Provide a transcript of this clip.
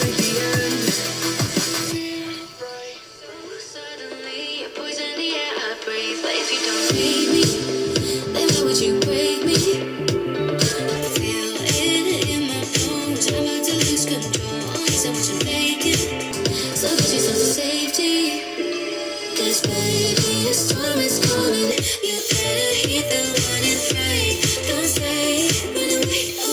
make the end. Suddenly, you're poison the air I breathe. But if you don't hate me, then why would you break me? I feel it in my bones. I'm about to lose control. Only so much I'm taking. So get yourself to safety. 'Cause baby, a storm is coming. You better heed the warning, right? Don't stay, run away.